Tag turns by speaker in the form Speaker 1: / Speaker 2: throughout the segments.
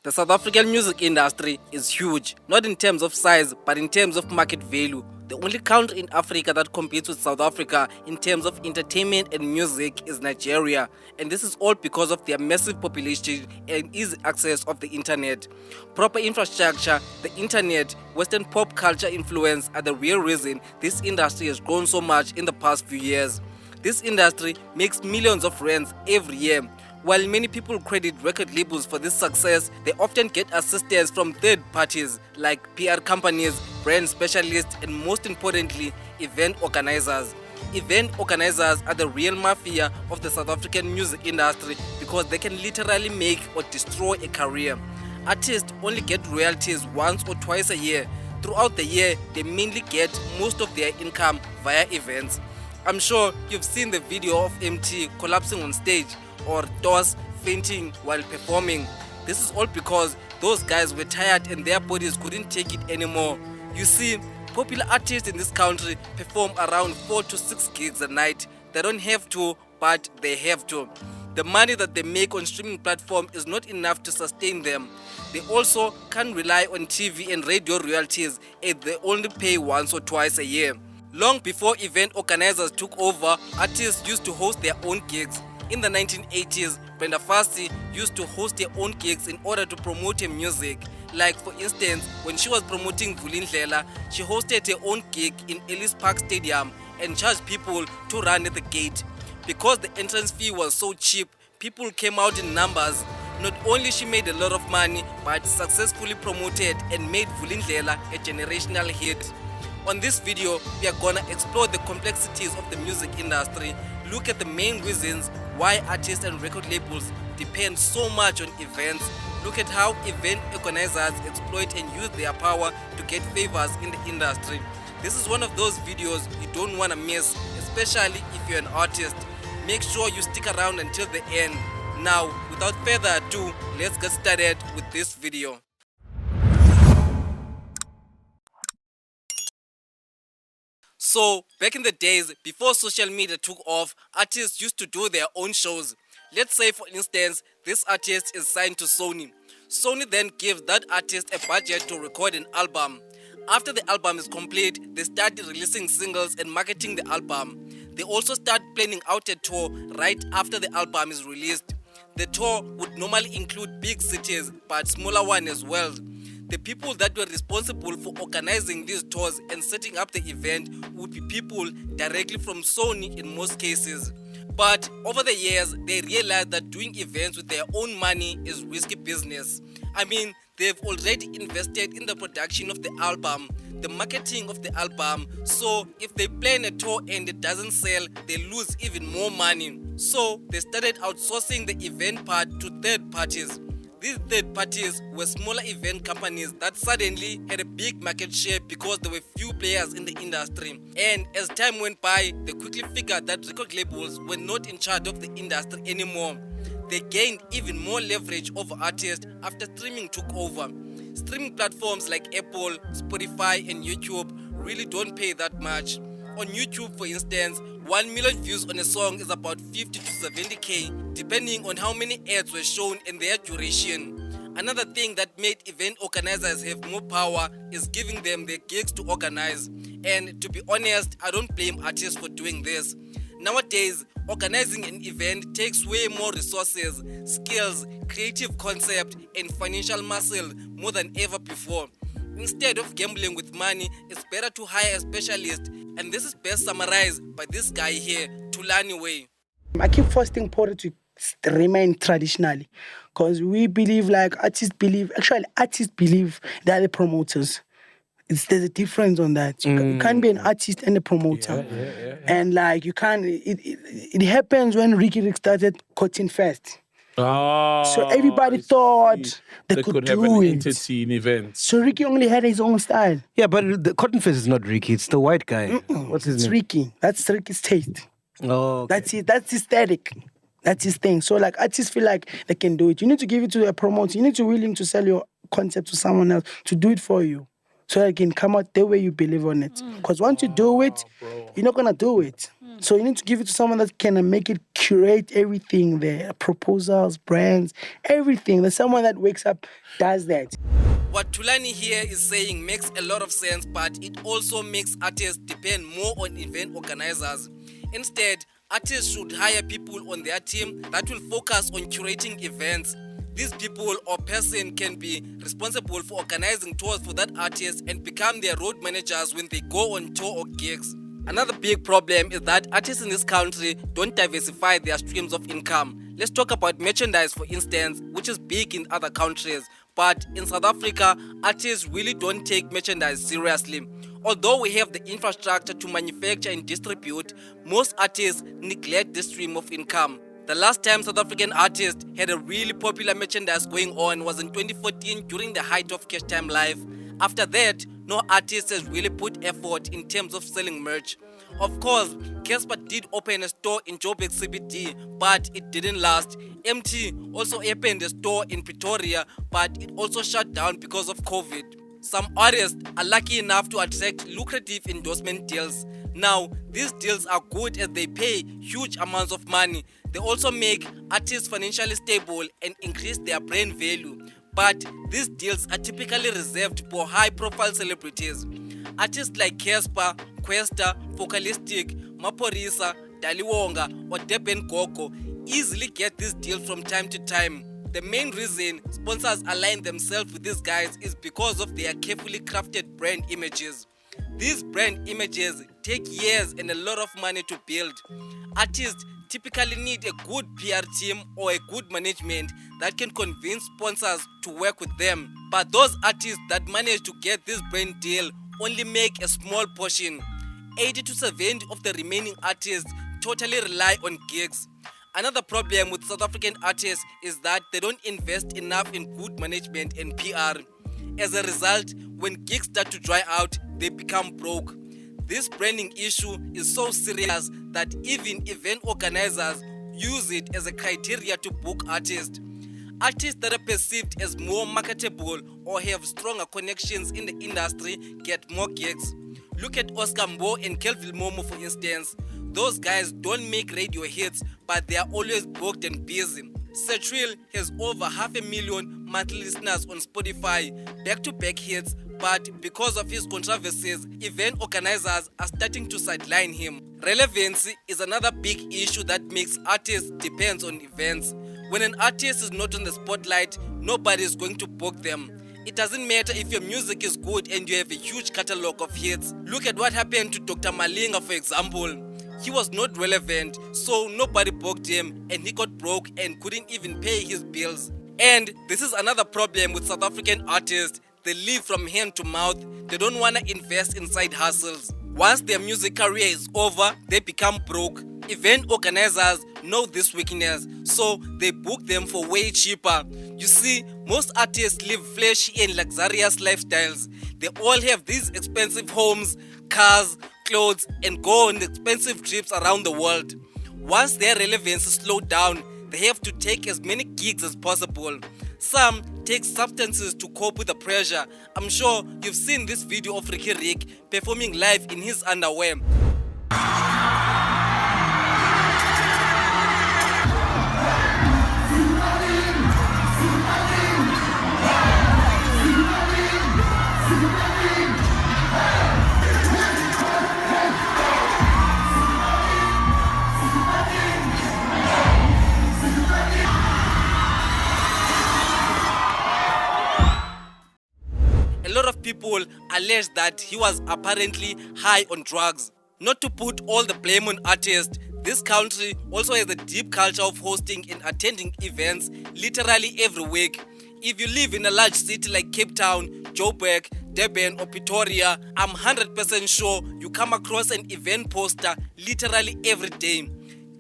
Speaker 1: The South African music industry is huge, not in terms of size, but in terms of market value. The only country in Africa that competes with South Africa in terms of entertainment and music is Nigeria, and this is all because of their massive population and easy access of the internet. Proper infrastructure, the internet, Western pop culture influence are the real reason this industry has grown so much in the past few years. This industry makes millions of rands every year. While many people credit record labels for this success, they often get assistance from third parties like PR companies, brand specialists, and most importantly, event organizers. Event organizers are the real mafia of the South African music industry because they can literally make or destroy a career. Artists only get royalties once or twice a year. Throughout the year, they mainly get most of their income via events. I'm sure you've seen the video of MT collapsing on stage or Dos fainting while performing. This is all because those guys were tired and their bodies couldn't take it anymore. You see, popular artists in this country perform around 4 to 6 gigs a night. They don't have to, but they have to. The money that they make on streaming platform is not enough to sustain them. They also can't rely on TV and radio royalties as they only pay once or twice a year. Long before event organizers took over, artists used to host their own gigs. In the 1980s, Brenda Fassie used to host her own gigs in order to promote her music. Like for instance, when she was promoting Vulindlela, she hosted her own gig in Ellis Park Stadium and charged people to run at the gate. Because the entrance fee was so cheap, people came out in numbers. Not only she made a lot of money, but successfully promoted and made Vulindlela a generational hit. On this video, we are gonna explore the complexities of the music industry, look at the main reasons why artists and record labels depend so much on events, look at how event organizers exploit and use their power to get favors in the industry. This is one of those videos you don't wanna miss, especially if you're an artist. Make sure you stick around until the end. Now, without further ado, let's get started with this video. So, back in the days, before social media took off, artists used to do their own shows. Let's say, for instance, this artist is signed to Sony. Sony then gives that artist a budget to record an album. After the album is complete, they start releasing singles and marketing the album. They also start planning out a tour right after the album is released. The tour would normally include big cities, but smaller ones as well. The people that were responsible for organizing these tours and setting up the event would be people directly from Sony in most cases. But over the years, they realized that doing events with their own money is risky business. I mean, they've already invested in the production of the album, the marketing of the album, so if they plan a tour and it doesn't sell, they lose even more money. So they started outsourcing the event part to third parties. These third parties were smaller event companies that suddenly had a big market share because there were few players in the industry. And as time went by, they quickly figured that record labels were not in charge of the industry anymore. They gained even more leverage over artists after streaming took over. Streaming platforms like Apple, Spotify, and YouTube really don't pay that much. On YouTube, for instance, 1 million views on a song is about 50 to 70k, depending on how many ads were shown and their duration. Another thing that made event organizers have more power is giving them their gigs to organize. And to be honest, I don't blame artists for doing this. Nowadays, organizing an event takes way more resources, skills, creative concept, and financial muscle more than ever before. Instead of gambling with money, it's better to hire a specialist, and this is best summarized by this guy here, Tulani Way.
Speaker 2: I keep forcing Poro to remain traditionally because we believe, like artists believe they're the promoters. There's a difference on that. You can't be an artist and a promoter. Yeah. And like you can't, it happens when Ricky Rick started Cotton Fest.
Speaker 3: Oh,
Speaker 2: so everybody thought they could
Speaker 3: have
Speaker 2: do
Speaker 3: an
Speaker 2: it.
Speaker 3: entity in events.
Speaker 2: So Ricky only had his own style.
Speaker 4: Yeah, but the Cotton Fest is not Ricky. It's the white guy. What's his
Speaker 2: It's
Speaker 4: name?
Speaker 2: Ricky. That's Ricky's taste.
Speaker 4: Oh, okay.
Speaker 2: That's it. That's his aesthetic. That's his thing. So like artists feel like they can do it. You need to give it to a promoter. You need to be willing to sell your concept to someone else to do it for you. So it can come out the way you believe on it. Because once you do it, you're not going to do it. So you need to give it to someone that can make it curate everything there, proposals, brands, everything. There's someone that wakes up, does that.
Speaker 1: What Tulani here is saying makes a lot of sense, but it also makes artists depend more on event organizers. Instead, artists should hire people on their team that will focus on curating events. These people or person can be responsible for organizing tours for that artist and become their road managers when they go on tour or gigs. Another big problem is that artists in this country don't diversify their streams of income. Let's talk about merchandise, for instance, which is big in other countries. But in South Africa, artists really don't take merchandise seriously. Although we have the infrastructure to manufacture and distribute, most artists neglect this stream of income. The last time South African artists had a really popular merchandise going on was in 2014 during the height of Cash Time Live. After that, no artist has really put effort in terms of selling merch. Of course, Casper did open a store in Joburg CBD, but it didn't last. MT also opened a store in Pretoria, but it also shut down because of COVID. Some artists are lucky enough to attract lucrative endorsement deals. Now, these deals are good as they pay huge amounts of money. They also make artists financially stable and increase their brand value. But these deals are typically reserved for high-profile celebrities. Artists like Casper, Questa, Focalistic, Maporisa, Daliwonga, or Deben Gogo easily get these deals from time to time. The main reason sponsors align themselves with these guys is because of their carefully crafted brand images. These brand images take years and a lot of money to build. Artists typically need a good PR team or a good management that can convince sponsors to work with them. But those artists that manage to get this brand deal only make a small portion. 80 to 70 of the remaining artists totally rely on gigs. Another problem with South African artists is that they don't invest enough in good management and PR. As a result, when gigs start to dry out, they become broke. This branding issue is so serious that even event organizers use it as a criteria to book artists. Artists that are perceived as more marketable or have stronger connections in the industry get more gigs. Look at Oscar Mbo and Kelvin Momo, for instance. Those guys don't make radio hits, but they are always booked and busy. Setrill has over 500,000 monthly listeners on Spotify, back-to-back hits, but because of his controversies, event organizers are starting to sideline him. Relevancy is another big issue that makes artists depend on events. When an artist is not on the spotlight, nobody is going to book them. It doesn't matter if your music is good and you have a huge catalog of hits. Look at what happened to Dr. Malinga, for example. He was not relevant, so nobody booked him and he got broke and couldn't even pay his bills. And this is another problem with South African artists. They live from hand to mouth. They don't want to invest in side hustles. Once their music career is over, they become broke. Event organizers know this weakness, so they book them for way cheaper. You see, most artists live flashy and luxurious lifestyles. They all have these expensive homes, cars, clothes, and go on expensive trips around the world. Once their relevance slows down, they have to take as many gigs as possible. Some take substances to cope with the pressure. I'm sure you've seen this video of Ricky Rick performing live in his underwear. A lot of people allege that he was apparently high on drugs. Not to put all the blame on artists, this country also has a deep culture of hosting and attending events literally every week. If you live in a large city like Cape Town, Joburg, Durban or Pretoria, I'm 100% sure you come across an event poster literally every day.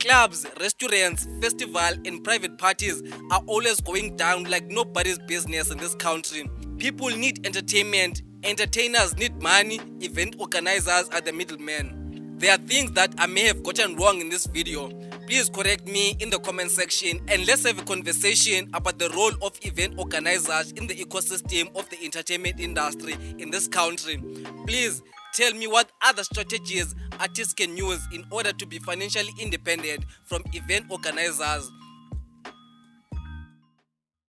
Speaker 1: Clubs, restaurants, festivals and private parties are always going down like nobody's business in this country. People need entertainment, entertainers need money, event organizers are the middlemen. There are things that I may have gotten wrong in this video. Please correct me in the comment section and let's have a conversation about the role of event organizers in the ecosystem of the entertainment industry in this country. Please tell me what other strategies artists can use in order to be financially independent from event organizers.